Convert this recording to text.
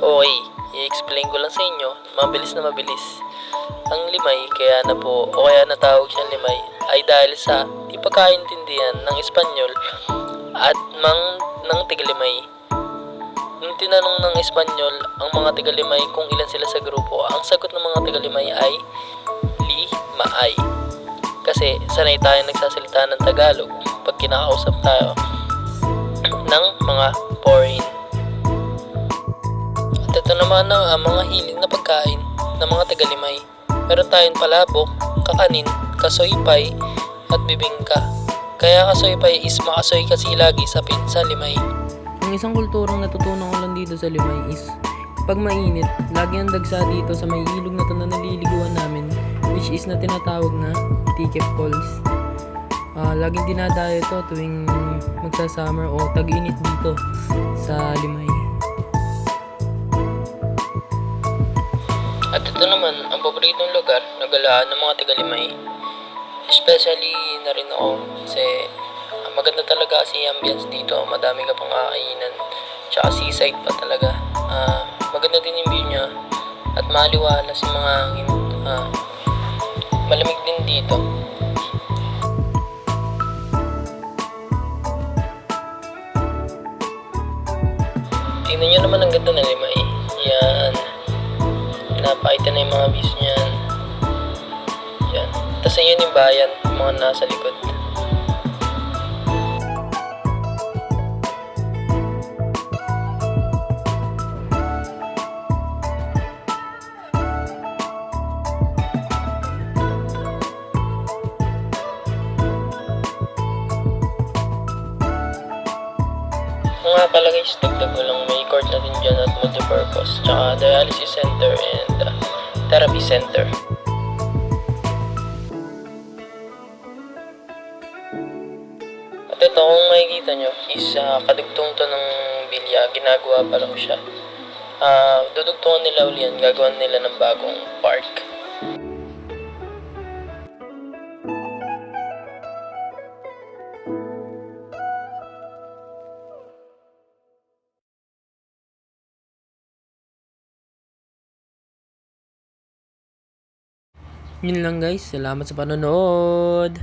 Okay, i-explain ko lang sa inyo, mabilis na mabilis. Ang limay, kaya na po, o kaya natawag siyang limay, ay dahil sa di pagkaintindihan ng Espanyol at ng Tigalimay. Nung tinanong ng Espanyol ang mga Tigalimay kung ilan sila sa grupo, ang sagot ng mga Tigalimay ay limaay. Kasi sanay tayo nagsasalita ng Tagalog pag kinakausap tayo ng mga foreign. At ito naman ang mga hilig na pagkain ng mga Tigalimay. Meron tayong palabok, kakanin, kasoypay, at bibingka. Kaya kasoypay is makasoy kasi lagi sa limay. Ang isang kulturang natutunan ko lang dito sa Limay is pag mainit, lagi ang dagsa dito sa may ilog na to na naliliguan namin, which is na tinatawag na Tikip Falls. Laging dinadayo to tuwing magsa-summer o tag-init dito sa Limay. At ito naman ang paboritong lugar na galaan ng mga Tigalimay. Especially na rin ako kasi maganda talaga kasi ambience dito. Madami ka pang kakainan. Tsaka seaside pa talaga. Maganda din yung view niya. At maliwalas yung mga hangin. Malamig din dito. Tingnan nyo naman ang ganda ng Limay. Yan. Pinapakita na yung mga views niyan. Yan. Tapos yun yung bayan. Yung mga nasa likod. Kung nga pala guys, dagdag ko lang, may court na din dyan at multipurpose, tsaka dialysis center and therapy center. At ito, kung makikita nyo, is kadugtong to ng bilya, ginagawa pa lang siya. Dudugtungan nila uli yan, gagawan nila ng bagong park. Yun lang guys, salamat sa panonood!